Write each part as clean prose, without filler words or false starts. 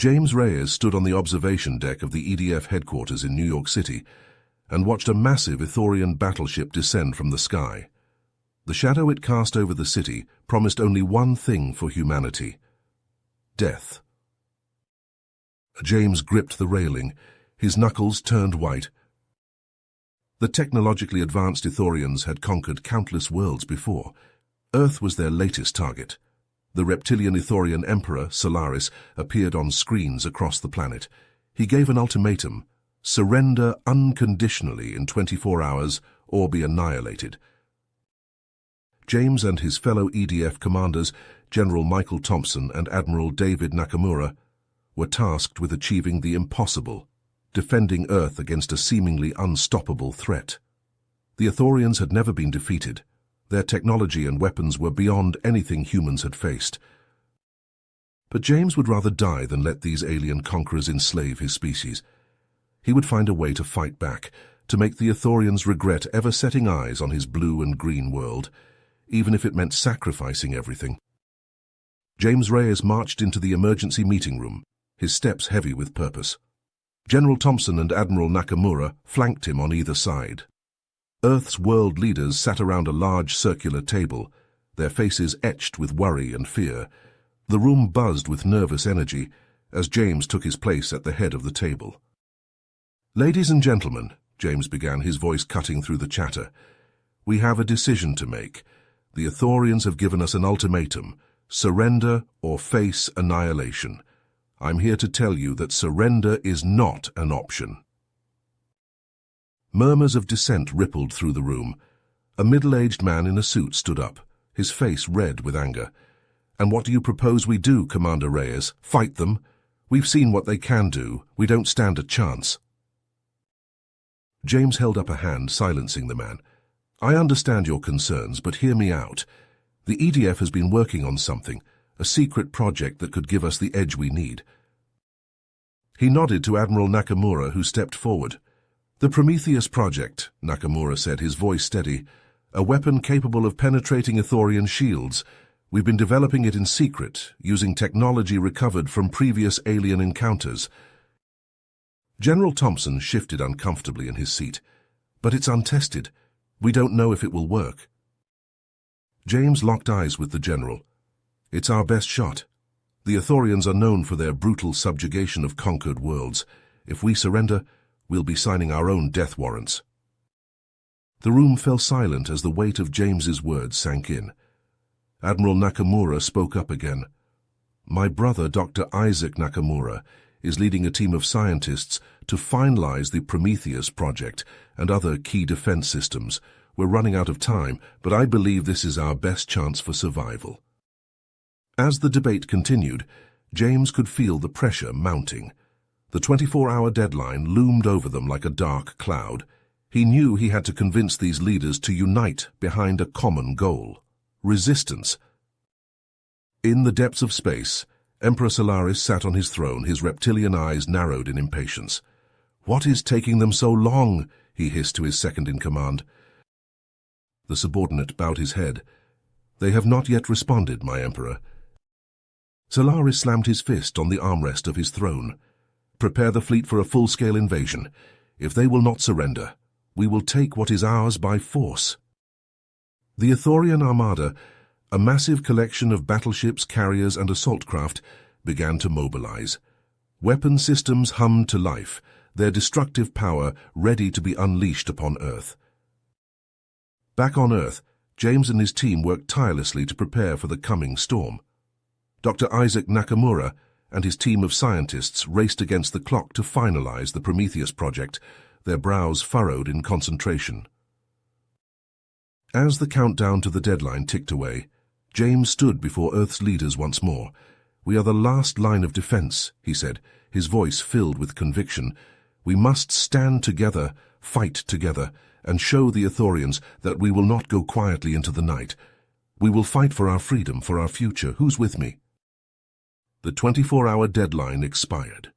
James Reyes stood on the observation deck of the EDF headquarters in New York City and watched a massive Ithorian battleship descend from the sky. The shadow it cast over the city promised only one thing for humanity: death. James gripped the railing, his knuckles turned white. The technologically advanced Ithorians had conquered countless worlds before. Earth was their latest target. The reptilian Ithorian emperor, Solaris, appeared on screens across the planet. He gave an ultimatum: surrender unconditionally in 24 hours or be annihilated. James and his fellow EDF commanders, General Michael Thompson and Admiral David Nakamura, were tasked with achieving the impossible, defending Earth against a seemingly unstoppable threat. The Ithorians had never been defeated. Their technology and weapons were beyond anything humans had faced. But James would rather die than let these alien conquerors enslave his species. He would find a way to fight back, to make the Ithorians regret ever setting eyes on his blue and green world, even if it meant sacrificing everything. James Reyes marched into the emergency meeting room, his steps heavy with purpose. General Thompson and Admiral Nakamura flanked him on either side. Earth's world leaders sat around a large circular table, their faces etched with worry and fear. The room buzzed with nervous energy as James took his place at the head of the table. "Ladies and gentlemen," James began, his voice cutting through the chatter, "we have a decision to make. The Ithorians have given us an ultimatum: surrender or face annihilation. I'm here to tell you that surrender is not an option." Murmurs of dissent rippled through the room. A middle-aged man in a suit stood up, his face red with anger. "And what do you propose we do, Commander Reyes? Fight them? We've seen what they can do. We don't stand a chance." James held up a hand, silencing the man. "I understand your concerns, but hear me out. The EDF has been working on something, a secret project that could give us the edge we need." He nodded to Admiral Nakamura, who stepped forward. "The Prometheus Project," Nakamura said, his voice steady. "A weapon capable of penetrating Ithorian shields. We've been developing it in secret, using technology recovered from previous alien encounters." General Thompson shifted uncomfortably in his seat. "But it's untested. We don't know if it will work." James locked eyes with the general. "It's our best shot. The Ithorians are known for their brutal subjugation of conquered worlds. If we surrender, we'll be signing our own death warrants." The room fell silent as the weight of James's words sank in. Admiral Nakamura spoke up again. "My brother, Dr. Isaac Nakamura, is leading a team of scientists to finalize the Prometheus project and other key defense systems. We're running out of time, but I believe this is our best chance for survival." As the debate continued, James could feel the pressure mounting. The 24-hour deadline loomed over them like a dark cloud. He knew he had to convince these leaders to unite behind a common goal: resistance. In the depths of space, Emperor Solaris sat on his throne, his reptilian eyes narrowed in impatience. "What is taking them so long?" he hissed to his second-in-command. The subordinate bowed his head. "They have not yet responded, my Emperor." Solaris slammed his fist on the armrest of his throne. "Prepare the fleet for a full-scale invasion. If they will not surrender, we will take what is ours by force." The Ithorian Armada, a massive collection of battleships, carriers, and assault craft, began to mobilize. Weapon systems hummed to life, their destructive power ready to be unleashed upon Earth. Back on Earth, James and his team worked tirelessly to prepare for the coming storm. Dr. Isaac Nakamura and his team of scientists raced against the clock to finalize the Prometheus project, their brows furrowed in concentration. As the countdown to the deadline ticked away, James stood before Earth's leaders once more. "We are the last line of defense," he said, his voice filled with conviction. "We must stand together, fight together, and show the Ithorians that we will not go quietly into the night. We will fight for our freedom, for our future. Who's with me?" The 24-hour deadline expired.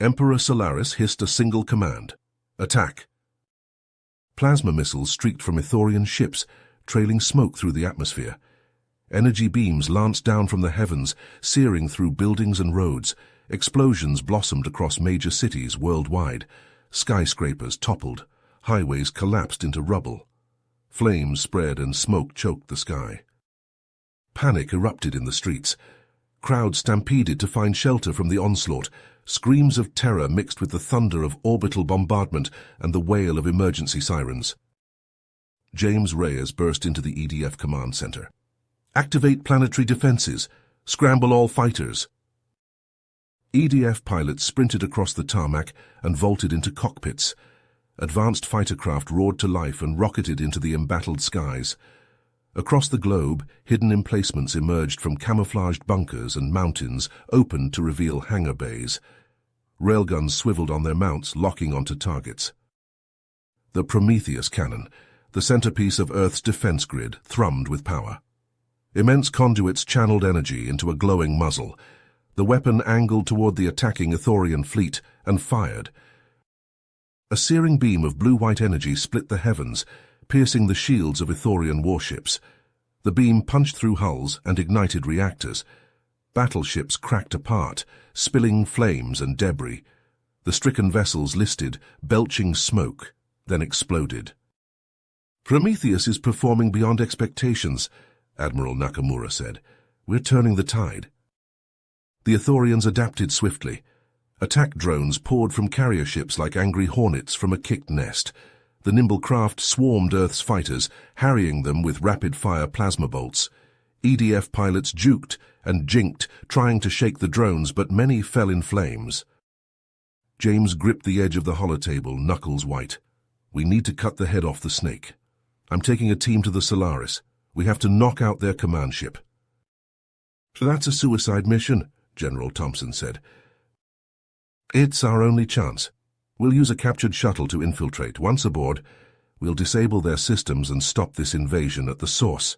Emperor Solaris hissed a single command: "Attack!" Plasma missiles streaked from Ithorian ships, trailing smoke through the atmosphere. Energy beams lanced down from the heavens, searing through buildings and roads. Explosions blossomed across major cities worldwide. Skyscrapers toppled. Highways collapsed into rubble. Flames spread and smoke choked the sky. Panic erupted in the streets. Crowds stampeded to find shelter from the onslaught. Screams of terror mixed with the thunder of orbital bombardment and the wail of emergency sirens. James Reyes burst into the EDF command center. "Activate planetary defenses. Scramble all fighters." EDF pilots sprinted across the tarmac and vaulted into cockpits. Advanced fighter craft roared to life and rocketed into the embattled skies. Across the globe, hidden emplacements emerged from camouflaged bunkers and mountains opened to reveal hangar bays. Railguns swiveled on their mounts, locking onto targets. The Prometheus cannon, the centerpiece of Earth's defense grid, thrummed with power. Immense conduits channeled energy into a glowing muzzle. The weapon angled toward the attacking Ithorian fleet and fired. A searing beam of blue-white energy split the heavens, piercing the shields of Ithorian warships. The beam punched through hulls and ignited reactors. Battleships cracked apart, spilling flames and debris. The stricken vessels listed, belching smoke, then exploded. "Prometheus is performing beyond expectations," Admiral Nakamura said. "We're turning the tide." The Ithorians adapted swiftly. Attack drones poured from carrier ships like angry hornets from a kicked nest. The nimble craft swarmed Earth's fighters, harrying them with rapid-fire plasma bolts. EDF pilots juked and jinked, trying to shake the drones, but many fell in flames. James gripped the edge of the holotable, knuckles white. "We need to cut the head off the snake. I'm taking a team to the Solaris. We have to knock out their command ship." "That's a suicide mission," General Thompson said. "It's our only chance. We'll use a captured shuttle to infiltrate. Once aboard, we'll disable their systems and stop this invasion at the source."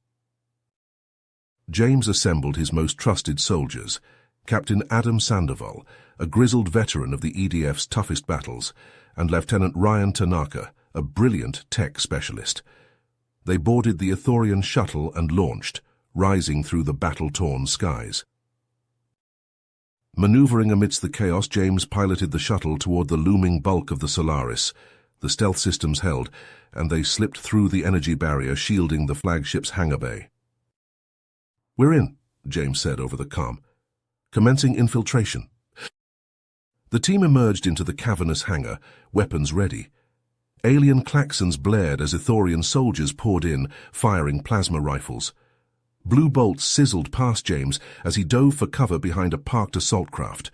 James assembled his most trusted soldiers, Captain Adam Sandoval, a grizzled veteran of the EDF's toughest battles, and Lieutenant Ryan Tanaka, a brilliant tech specialist. They boarded the Ithorian shuttle and launched, rising through the battle-torn skies. Maneuvering amidst the chaos, James piloted the shuttle toward the looming bulk of the Solaris. The stealth systems held, and they slipped through the energy barrier shielding the flagship's hangar bay. "We're in," James said over the comm. "Commencing infiltration." The team emerged into the cavernous hangar, weapons ready. Alien klaxons blared as Ithorian soldiers poured in, firing plasma rifles. Blue bolts sizzled past James as he dove for cover behind a parked assault craft.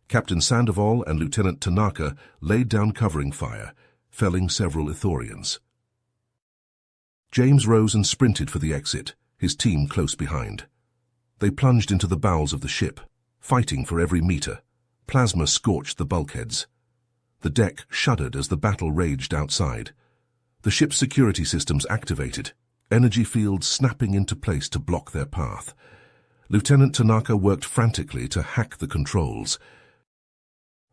Captain Sandoval and Lieutenant Tanaka laid down covering fire, felling several Ithorians. James rose and sprinted for the exit, his team close behind. They plunged into the bowels of the ship, fighting for every meter. Plasma scorched the bulkheads. The deck shuddered as the battle raged outside. The ship's security systems activated, energy fields snapping into place to block their path. Lieutenant Tanaka worked frantically to hack the controls.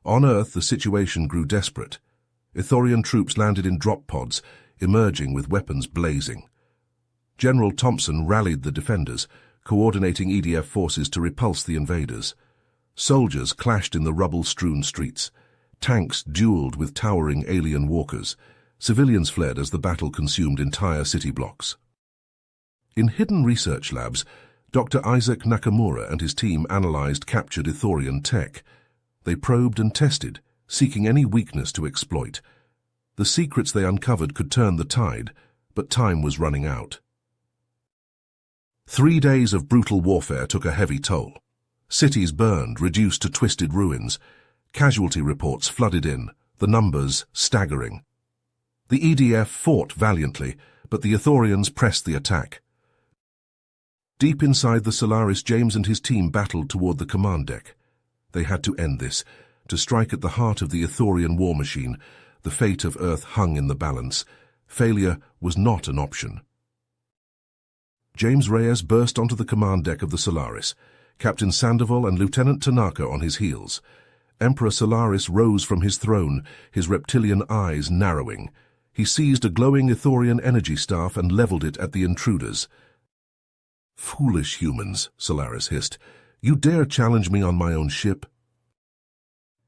On Earth, the situation grew desperate. Ithorian troops landed in drop pods, emerging with weapons blazing. General Thompson rallied the defenders, coordinating EDF forces to repulse the invaders. Soldiers clashed in the rubble-strewn streets. Tanks dueled with towering alien walkers. Civilians fled as the battle consumed entire city blocks. In hidden research labs, Dr. Isaac Nakamura and his team analyzed captured Ithorian tech. They probed and tested, seeking any weakness to exploit. The secrets they uncovered could turn the tide, but time was running out. 3 days of brutal warfare took a heavy toll. Cities burned, reduced to twisted ruins. Casualty reports flooded in, the numbers staggering. The EDF fought valiantly, but the Ithorians pressed the attack. Deep inside the Solaris, James and his team battled toward the command deck. They had to end this, to strike at the heart of the Ithorian war machine. The fate of Earth hung in the balance. Failure was not an option. James Reyes burst onto the command deck of the Solaris, Captain Sandoval and Lieutenant Tanaka on his heels. Emperor Solaris rose from his throne, his reptilian eyes narrowing. He seized a glowing Ithorian energy staff and leveled it at the intruders. "Foolish humans," Solaris hissed. "You dare challenge me on my own ship?"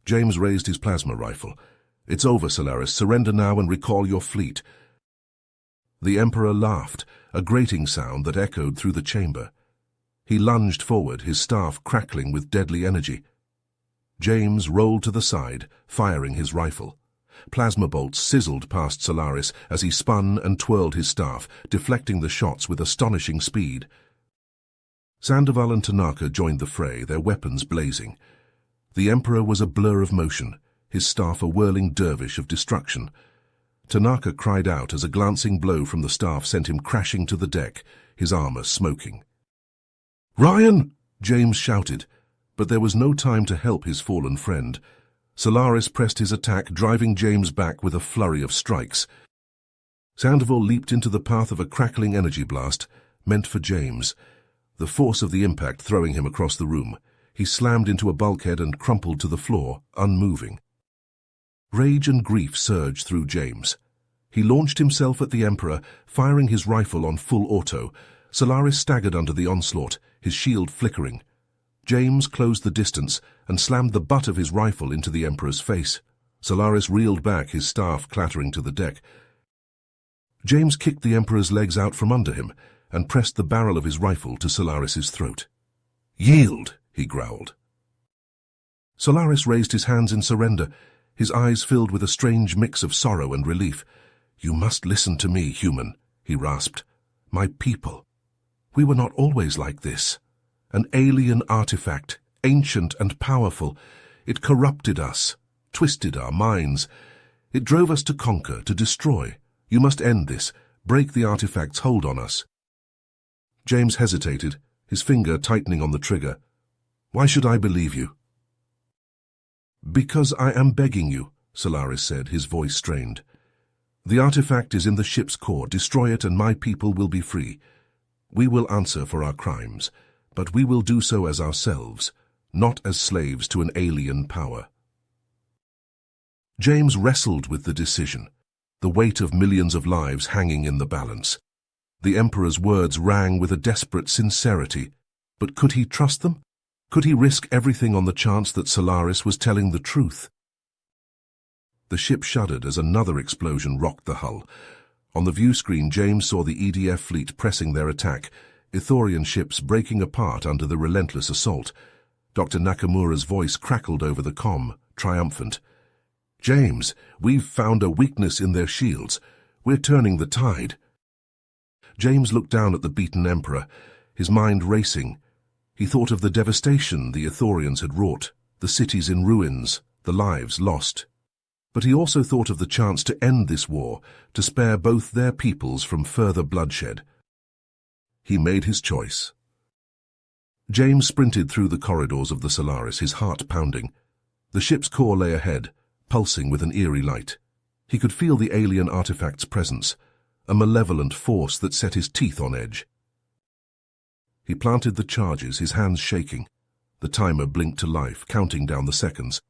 James raised his plasma rifle. "It's over, Solaris. Surrender now and recall your fleet." The Emperor laughed, a grating sound that echoed through the chamber. He lunged forward, his staff crackling with deadly energy. James rolled to the side, firing his rifle. Plasma bolts sizzled past Solaris as he spun and twirled his staff, deflecting the shots with astonishing speed. Sandoval and Tanaka joined the fray, their weapons blazing. The Emperor was a blur of motion, his staff a whirling dervish of destruction. Tanaka cried out as a glancing blow from the staff sent him crashing to the deck, his armor smoking. "Ryan!" James shouted, but there was no time to help his fallen friend. Solaris pressed his attack, driving James back with a flurry of strikes. Sandoval leaped into the path of a crackling energy blast, meant for James, the force of the impact throwing him across the room. He slammed into a bulkhead and crumpled to the floor, unmoving. Rage and grief surged through James. He launched himself at the Emperor, firing his rifle on full auto. Solaris staggered under the onslaught, his shield flickering. James closed the distance and slammed the butt of his rifle into the Emperor's face. Solaris reeled back, his staff clattering to the deck. James kicked the Emperor's legs out from under him and pressed the barrel of his rifle to Solaris's throat. "Yield!" he growled. Solaris raised his hands in surrender, his eyes filled with a strange mix of sorrow and relief. "You must listen to me, human," he rasped. "My people. We were not always like this. An alien artifact, ancient and powerful. It corrupted us, twisted our minds. It drove us to conquer, to destroy. You must end this, break the artifact's hold on us." James hesitated, his finger tightening on the trigger. "Why should I believe you?" "Because I am begging you," Solaris said, his voice strained. "The artifact is in the ship's core. Destroy it and my people will be free. We will answer for our crimes, but we will do so as ourselves, not as slaves to an alien power." James wrestled with the decision, the weight of millions of lives hanging in the balance. The Emperor's words rang with a desperate sincerity, but could he trust them? Could he risk everything on the chance that Solaris was telling the truth? The ship shuddered as another explosion rocked the hull. On the view screen, James saw the EDF fleet pressing their attack, Ithorian ships breaking apart under the relentless assault. Dr. Nakamura's voice crackled over the comm, triumphant. "James, we've found a weakness in their shields. We're turning the tide." James looked down at the beaten Emperor, his mind racing. He thought of the devastation the Ithorians had wrought, the cities in ruins, the lives lost. But he also thought of the chance to end this war, to spare both their peoples from further bloodshed. He made his choice. James sprinted through the corridors of the Solaris, his heart pounding. The ship's core lay ahead, pulsing with an eerie light. He could feel the alien artifact's presence, a malevolent force that set his teeth on edge. He planted the charges, his hands shaking. The timer blinked to life, counting down the seconds.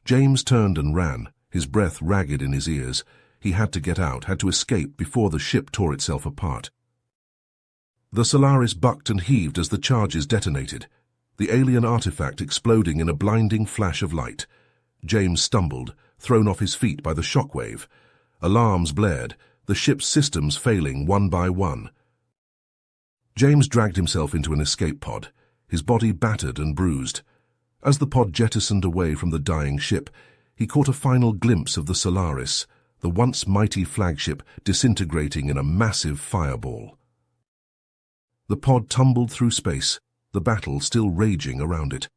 James turned and ran, his breath ragged in his ears. He had to get out, had to escape before the ship tore itself apart. The Solaris bucked and heaved as the charges detonated, the alien artifact exploding in a blinding flash of light. James stumbled, thrown off his feet by the shockwave. Alarms blared, the ship's systems failing one by one. James dragged himself into an escape pod, his body battered and bruised. As the pod jettisoned away from the dying ship, he caught a final glimpse of the Solaris, the once mighty flagship disintegrating in a massive fireball. The pod tumbled through space, the battle still raging around it.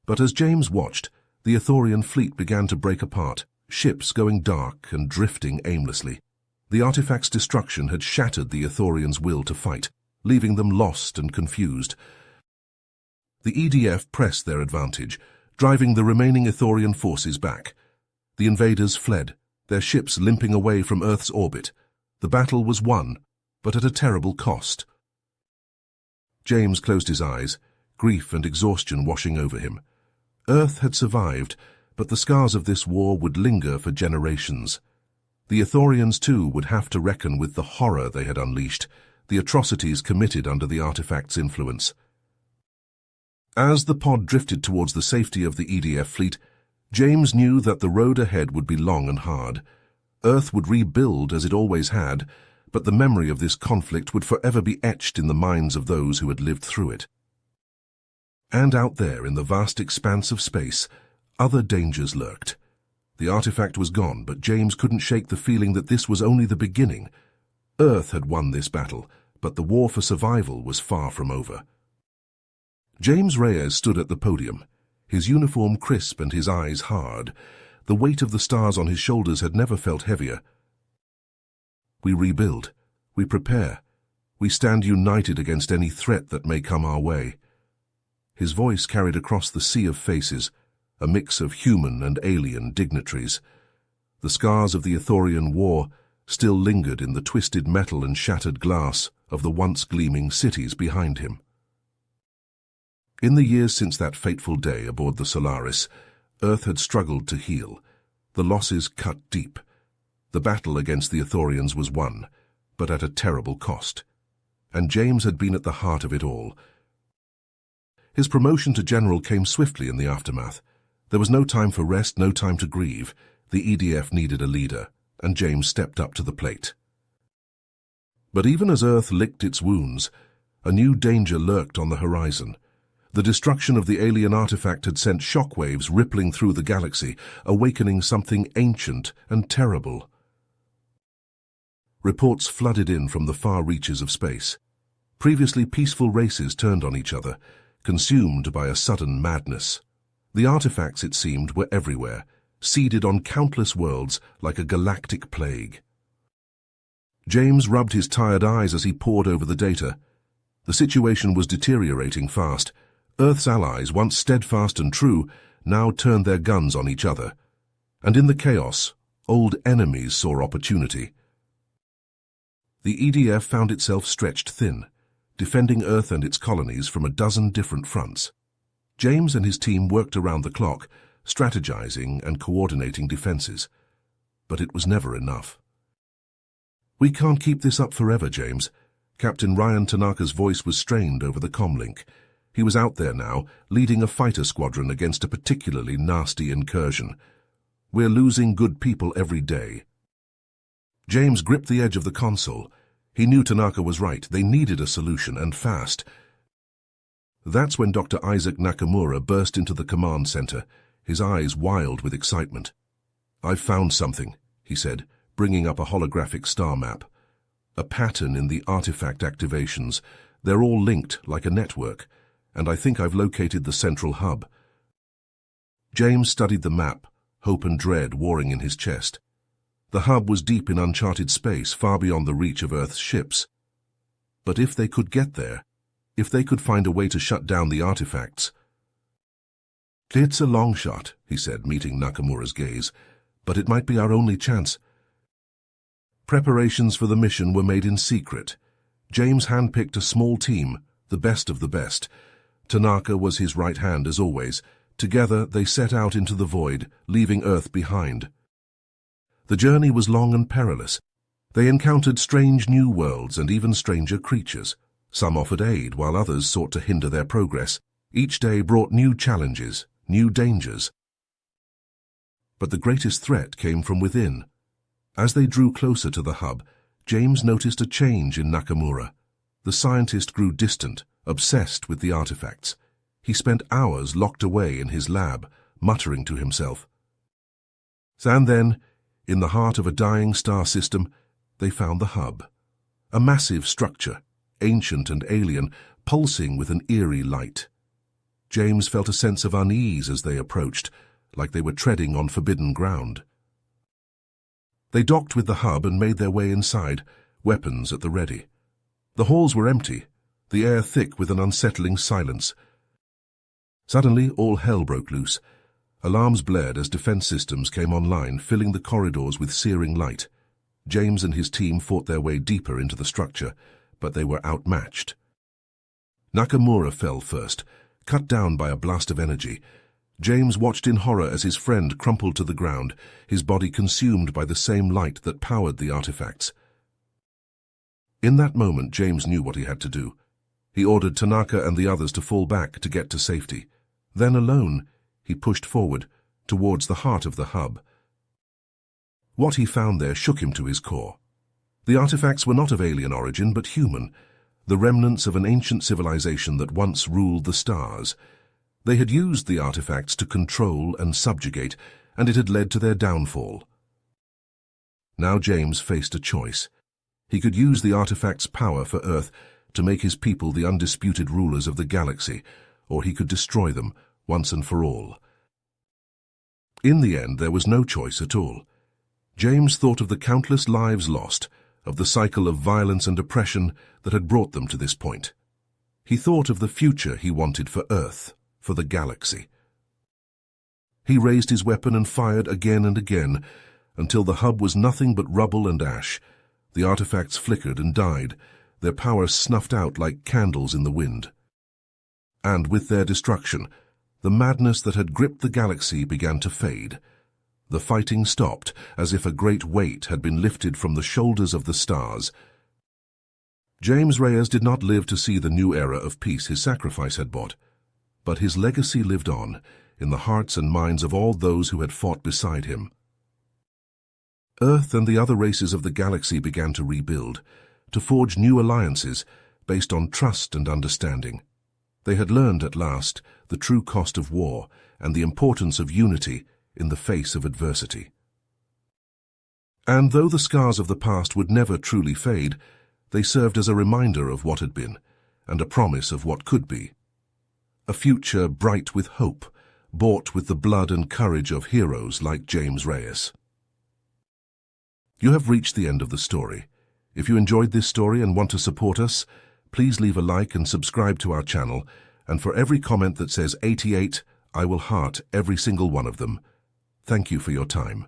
But as James watched, the Ithorian fleet began to break apart, ships going dark and drifting aimlessly. The artifact's destruction had shattered the Ithorians' will to fight, leaving them lost and confused. The EDF pressed their advantage, driving the remaining Ithorian forces back. The invaders fled, their ships limping away from Earth's orbit. The battle was won, but at a terrible cost. James closed his eyes, grief and exhaustion washing over him. Earth had survived, but the scars of this war would linger for generations. The Ithorians, too, would have to reckon with the horror they had unleashed, the atrocities committed under the artifact's influence. As the pod drifted towards the safety of the EDF fleet, James knew that the road ahead would be long and hard. Earth would rebuild as it always had, but the memory of this conflict would forever be etched in the minds of those who had lived through it. And out there, in the vast expanse of space, other dangers lurked. The artifact was gone, but James couldn't shake the feeling that this was only the beginning. Earth had won this battle, but the war for survival was far from over. James Reyes stood at the podium, his uniform crisp and his eyes hard. The weight of the stars on his shoulders had never felt heavier. We rebuild, we prepare, we stand united against any threat that may come our way. His voice carried across the sea of faces, a mix of human and alien dignitaries. The scars of the Ithorian War still lingered in the twisted metal and shattered glass of the once gleaming cities behind him. In the years since that fateful day aboard the Solaris, Earth had struggled to heal. The losses cut deep. The battle against the Ithorians was won, but at a terrible cost. And James had been at the heart of it all. His promotion to general came swiftly in the aftermath. There was no time for rest, no time to grieve. The EDF needed a leader, and James stepped up to the plate. But even as Earth licked its wounds, a new danger lurked on the horizon. The destruction of the alien artifact had sent shockwaves rippling through the galaxy, awakening something ancient and terrible. Reports flooded in from the far reaches of space. Previously peaceful races turned on each other, consumed by a sudden madness. The artifacts, it seemed, were everywhere, seeded on countless worlds like a galactic plague. James rubbed his tired eyes as he pored over the data. The situation was deteriorating fast. Earth's allies, once steadfast and true, now turned their guns on each other. And in the chaos, old enemies saw opportunity. The EDF found itself stretched thin, defending Earth and its colonies from a dozen different fronts. James and his team worked around the clock, strategizing and coordinating defenses. But it was never enough. "We can't keep this up forever, James." Captain Ryan Tanaka's voice was strained over the comlink. He was out there now, leading a fighter squadron against a particularly nasty incursion. "We're losing good people every day." James gripped the edge of the console. He knew Tanaka was right. They needed a solution, and fast. That's when Dr. Isaac Nakamura burst into the command center, his eyes wild with excitement. "I've found something," he said, bringing up a holographic star map. "A pattern in the artifact activations. They're all linked like a network, and I think I've located the central hub." James studied the map, hope and dread warring in his chest. The hub was deep in uncharted space, far beyond the reach of Earth's ships. But if they could get there, if they could find a way to shut down the artifacts— "It's a long shot," he said, meeting Nakamura's gaze, "but it might be our only chance." Preparations for the mission were made in secret. James handpicked a small team, the best of the best. Tanaka was his right hand as always. Together they set out into the void, leaving Earth behind. The journey was long and perilous. They encountered strange new worlds and even stranger creatures. Some offered aid, while others sought to hinder their progress. Each day brought new challenges, new dangers. But the greatest threat came from within. As they drew closer to the hub, James noticed a change in Nakamura. The scientist grew distant, obsessed with the artifacts. He spent hours locked away in his lab, muttering to himself. And then, in the heart of a dying star system, they found the hub. A massive structure, ancient and alien, pulsing with an eerie light. James felt a sense of unease as they approached, like they were treading on forbidden ground. They docked with the hub and made their way inside, weapons at the ready. The halls were empty, the air thick with an unsettling silence. Suddenly, all hell broke loose. Alarms blared as defense systems came online, filling the corridors with searing light. James and his team fought their way deeper into the structure, but they were outmatched. Nakamura fell first, cut down by a blast of energy. James watched in horror as his friend crumpled to the ground, his body consumed by the same light that powered the artifacts. In that moment, James knew what he had to do. He ordered Tanaka and the others to fall back to get to safety. Then alone, he pushed forward, towards the heart of the hub. What he found there shook him to his core. The artifacts were not of alien origin, but human, the remnants of an ancient civilization that once ruled the stars. They had used the artifacts to control and subjugate, and it had led to their downfall. Now James faced a choice. He could use the artifacts' power for Earth to make his people the undisputed rulers of the galaxy, or he could destroy them once and for all. In the end, there was no choice at all. James thought of the countless lives lost, of the cycle of violence and oppression that had brought them to this point. He thought of the future he wanted for Earth, for the galaxy. He raised his weapon and fired again and again, until the hub was nothing but rubble and ash. The artifacts flickered and died, their power snuffed out like candles in the wind. And with their destruction, the madness that had gripped the galaxy began to fade. The fighting stopped, as if a great weight had been lifted from the shoulders of the stars. James Reyes did not live to see the new era of peace his sacrifice had brought, but his legacy lived on, in the hearts and minds of all those who had fought beside him. Earth and the other races of the galaxy began to rebuild, to forge new alliances based on trust and understanding. They had learned at last the true cost of war and the importance of unity in the face of adversity. And though the scars of the past would never truly fade, they served as a reminder of what had been and a promise of what could be. A future bright with hope, bought with the blood and courage of heroes like James Reyes. You have reached the end of the story. If you enjoyed this story and want to support us, please leave a like and subscribe to our channel, and for every comment that says 88, I will heart every single one of them. Thank you for your time.